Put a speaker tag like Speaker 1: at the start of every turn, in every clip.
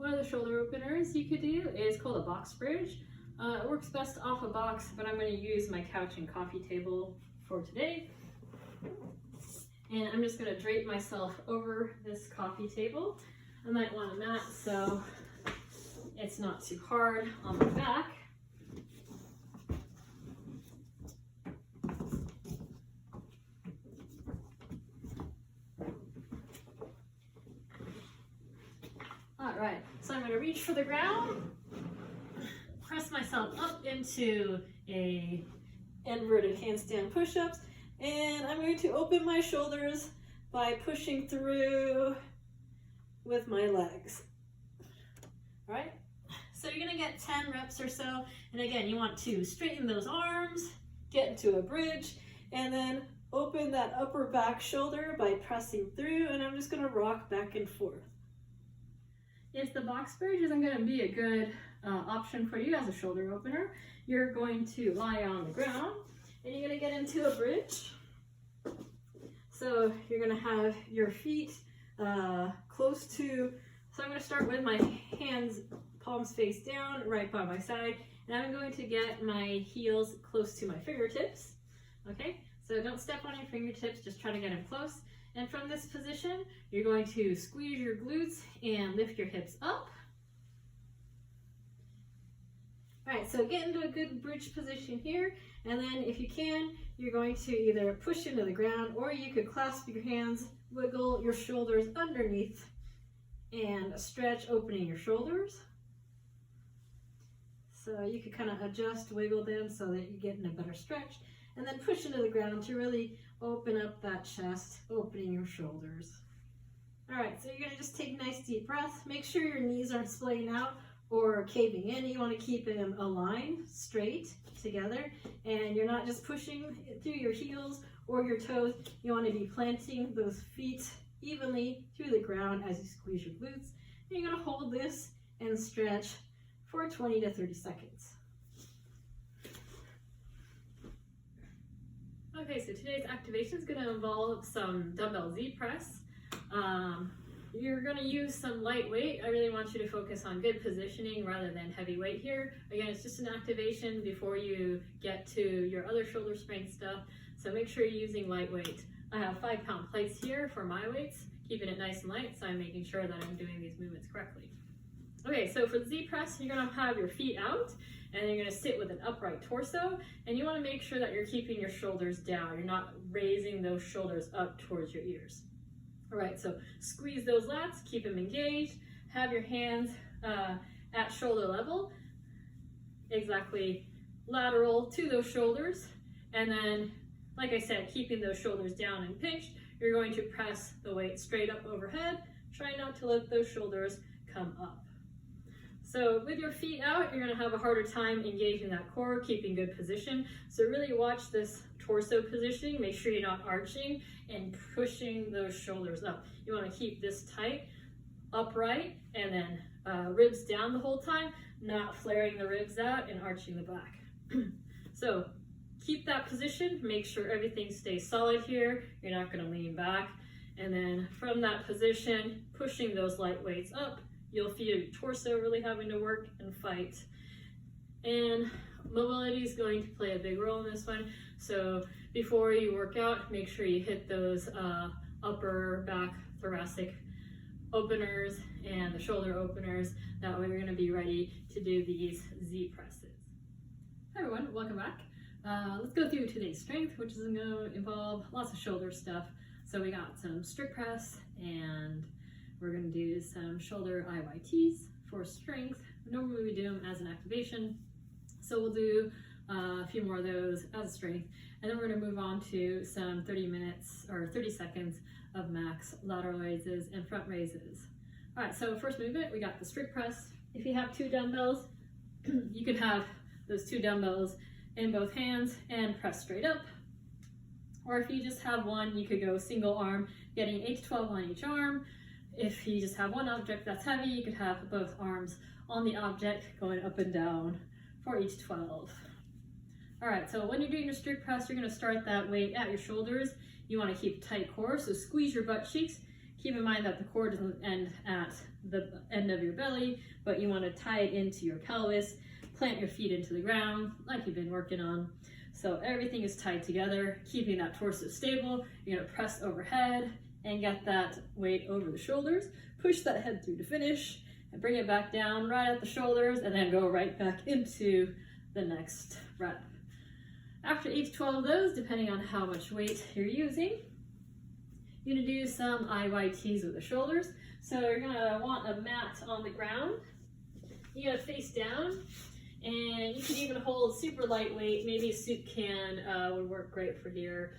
Speaker 1: One of the shoulder openers you could do is called a box bridge. It works best off a box, but I'm going to use my couch and coffee table for today. And I'm just going to drape myself over this coffee table. I might want a mat so it's not too hard on my back. Alright, so I'm going to reach for the ground, press myself up into a inverted handstand push-ups, and I'm going to open my shoulders by pushing through with my legs. Alright, so you're going to get 10 reps or so, and again, you want to straighten those arms, get into a bridge, and then open that upper back shoulder by pressing through, and I'm just going to rock back and forth. If the box bridge isn't going to be a good option for you as a shoulder opener, you're going to lie on the ground and you're going to get into a bridge. So you're going to have your feet close to, so I'm going to start with my hands, palms face down, right by my side, and I'm going to get my heels close to my fingertips. Okay, so don't step on your fingertips, just try to get them close. And from this position, you're going to squeeze your glutes and lift your hips up. All right, so get into a good bridge position here. And then if you can, you're going to either push into the ground or you could clasp your hands, wiggle your shoulders underneath and stretch, opening your shoulders. So you could kind of adjust, wiggle them so that you get in a better stretch. And then push into the ground to really open up that chest, opening your shoulders. All right, so you're gonna just take nice deep breaths. Make sure your knees aren't splaying out or caving in. You wanna keep them aligned, straight together. And you're not just pushing through your heels or your toes. You wanna be planting those feet evenly through the ground as you squeeze your glutes. And you're gonna hold this and stretch for 20 to 30 seconds. Okay, so today's activation is going to involve some dumbbell Z press. You're going to use some light weight. I really want you to focus on good positioning rather than heavy weight here. Again, it's just an activation before you get to your other shoulder strength stuff, so make sure you're using light weight. I have 5-pound plates here for my weights, keeping it nice and light, so I'm making sure that I'm doing these movements correctly. Okay, so for the Z press, you're going to have your feet out, and you're going to sit with an upright torso, and you want to make sure that you're keeping your shoulders down. You're not raising those shoulders up towards your ears. All right, so squeeze those lats, keep them engaged, have your hands at shoulder level, exactly lateral to those shoulders, and then, like I said, keeping those shoulders down and pinched, you're going to press the weight straight up overhead. Try not to let those shoulders come up. So with your feet out, you're going to have a harder time engaging that core, keeping good position. So really watch this torso positioning. Make sure you're not arching and pushing those shoulders up. You want to keep this tight, upright, and then ribs down the whole time, not flaring the ribs out and arching the back. So keep that position. Make sure everything stays solid here. You're not going to lean back. And then from that position, pushing those light weights up, you'll feel your torso really having to work and fight. And mobility is going to play a big role in this one. So before you work out, make sure you hit those upper back thoracic openers and the shoulder openers. That way you're going to be ready to do these Z presses. Hi everyone, welcome back. Let's go through today's strength, which is going to involve lots of shoulder stuff. So we got some strict press, and we're going to do some shoulder IYTs for strength. Normally we do them as an activation, so we'll do a few more of those as a strength, and then we're going to move on to some 30 minutes or 30 seconds of max lateral raises and front raises. All right, so first movement, we got the strict press. If you have 2 dumbbells, you can have those 2 dumbbells in both hands and press straight up. Or if you just have one, you could go single arm, getting 8 to 12 on each arm. If you just have one object that's heavy, you could have both arms on the object going up and down for each 12. All right, so when you're doing your strict press, you're going to start that weight at your shoulders. You want to keep a tight core, so squeeze your butt cheeks, Keep in mind that the cord doesn't end at the end of your belly, but you want to tie it into your pelvis, plant your feet into the ground like you've been working on. So everything is tied together, keeping that torso stable. You're gonna press overhead and get that weight over the shoulders. Push that head through to finish and bring it back down right at the shoulders and then go right back into the next rep. After each 12 of those, depending on how much weight you're using, you're gonna do some IYTs with the shoulders. So you're gonna want a mat on the ground. You're gonna face down, and you can even hold super lightweight. Maybe a soup can would work great for here,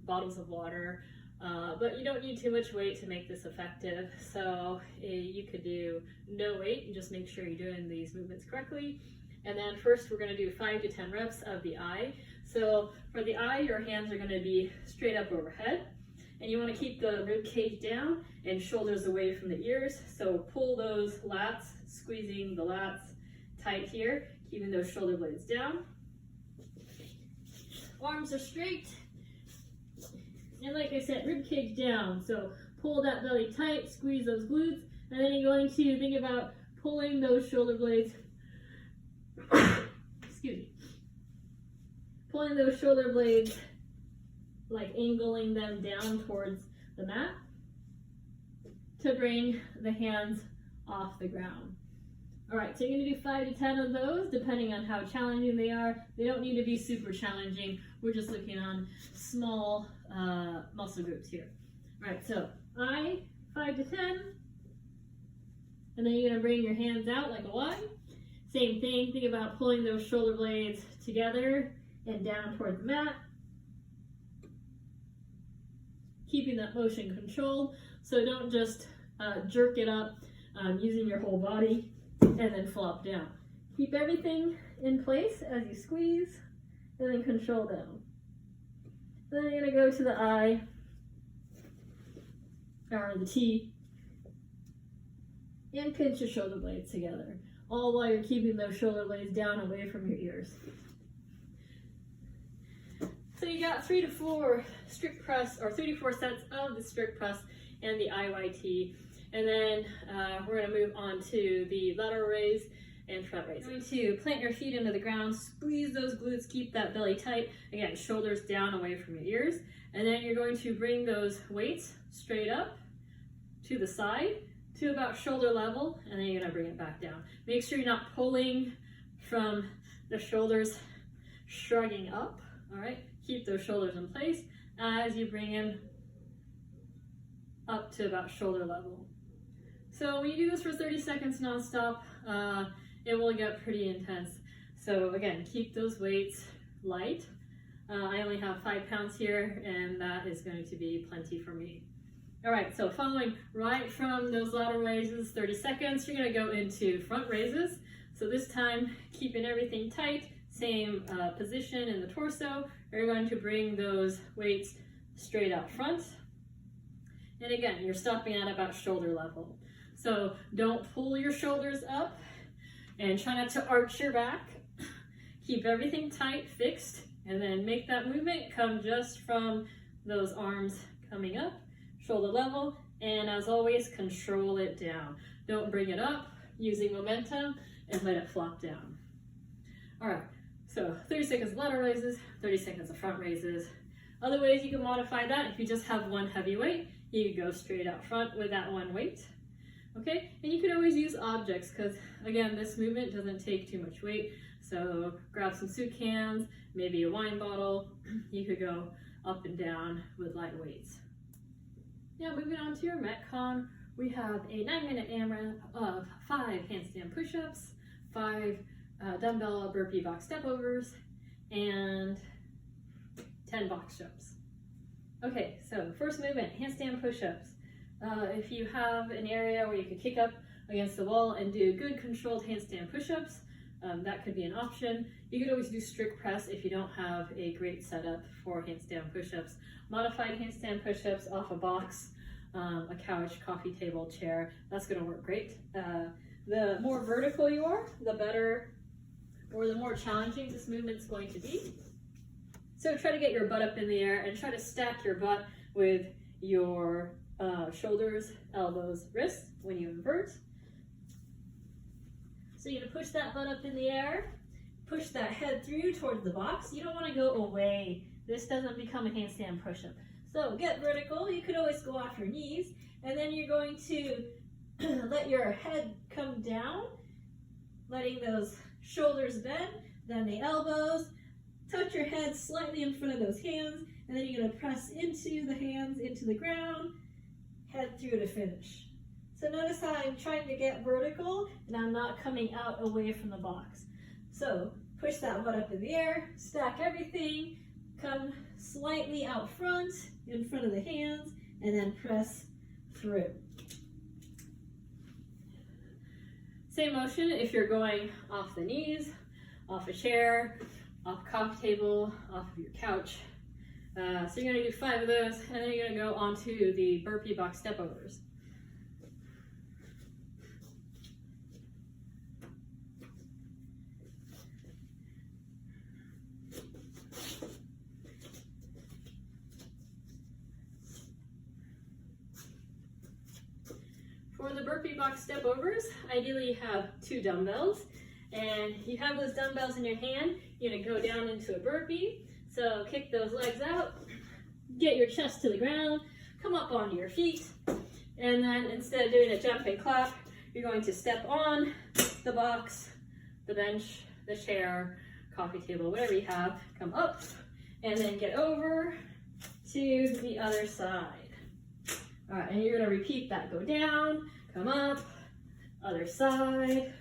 Speaker 1: bottles of water. But you don't need too much weight to make this effective. So you could do no weight and just make sure you're doing these movements correctly. And then first we're gonna do 5 to 10 reps of the eye. So for the eye, your hands are gonna be straight up overhead. And you want to keep the rib cage down and shoulders away from the ears. So pull those lats, squeezing the lats tight here, keeping those shoulder blades down. Arms are straight. And like I said, rib cage down. So pull that belly tight, squeeze those glutes, and then you're going to think about pulling those shoulder blades. Excuse me. Pulling those shoulder blades, like angling them down towards the mat to bring the hands off the ground. All right, so you're gonna do 5 to 10 of those, depending on how challenging they are. They don't need to be super challenging. We're just looking on small muscle groups here. All right, so 5 to 10, and then you're gonna bring your hands out like a Y. Same thing, think about pulling those shoulder blades together and down toward the mat. Keeping that motion controlled, so don't just jerk it up using your whole body and then flop down. Keep everything in place as you squeeze and then control down. Then you're gonna go to the I, or the T, and pinch your shoulder blades together, all while you're keeping those shoulder blades down away from your ears. So you got 3 to 4 strict press, or 3 to 4 sets of the strict press and the IYT. And then we're gonna move on to the lateral raise and front raise. You're going to plant your feet into the ground, squeeze those glutes, keep that belly tight. Again, shoulders down away from your ears. And then you're going to bring those weights straight up to the side to about shoulder level, and then you're gonna bring it back down. Make sure you're not pulling from the shoulders, shrugging up, all right? Keep those shoulders in place as you bring them up to about shoulder level. So when you do this for 30 seconds nonstop, it will get pretty intense. So again, keep those weights light. I only have 5 pounds here, and that is going to be plenty for me. All right, so following right from those lateral raises, 30 seconds, you're gonna go into front raises. So this time, keeping everything tight, same position in the torso. You're going to bring those weights straight out front. And again, you're stopping at about shoulder level. So don't pull your shoulders up and try not to arch your back. Keep everything tight, fixed, and then make that movement come just from those arms coming up, shoulder level, and as always, control it down. Don't bring it up, using momentum, and let it flop down. All right, so 30 seconds of lateral raises, 30 seconds of front raises. Other ways you can modify that, if you just have one heavy weight, you can go straight out front with that one weight. Okay, and you can always use objects, because again, this movement doesn't take too much weight. So grab some soup cans, maybe a wine bottle. You could go up and down with light weights. Now moving on to your Metcon, we have a 9-minute AMRAP of 5 handstand push-ups, 5 dumbbell burpee box step overs, and 10 box jumps. Okay, so first movement, handstand push-ups. If you have an area where you could kick up against the wall and do good controlled handstand push-ups, that could be an option. You could always do strict press if you don't have a great setup for handstand push-ups. Modified handstand push-ups off a box, a couch, coffee table, chair, that's gonna work great. The more vertical you are, the better, or the more challenging this movement's going to be. So try to get your butt up in the air and try to stack your butt with your shoulders, elbows, wrists when you invert. So you're gonna push that butt up in the air, push that head through towards the box. You don't wanna go away. This doesn't become a handstand push-up. So get vertical. You could always go off your knees, and then you're going to let your head come down, letting those shoulders bend, then the elbows, touch your head slightly in front of those hands, and then you're gonna press into the hands, into the ground, head through to finish. So notice how I'm trying to get vertical and I'm not coming out away from the box. So push that butt up in the air, stack everything, come slightly out front, in front of the hands, and then press through. Same motion if you're going off the knees, off a chair, off a coffee table, off of your couch. So you're gonna do 5 of those, and then you're gonna go onto the burpee box step overs. For the burpee box step overs, ideally you have 2 dumbbells, and you have those dumbbells in your hand. You're gonna go down into a burpee. So kick those legs out, get your chest to the ground, come up onto your feet, and then instead of doing a jump and clap, you're going to step on the box, the bench, the chair, coffee table, whatever you have, come up, and then get over to the other side. All right, and you're gonna repeat that. Go down, come up, other side,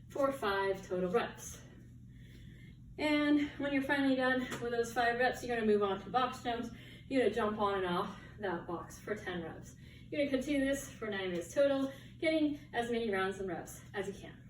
Speaker 1: for 5 total reps. And when you're finally done with those 5 reps, you're gonna move on to box jumps. You're gonna jump on and off that box for 10 reps. You're gonna continue this for 9 minutes total, getting as many rounds and reps as you can.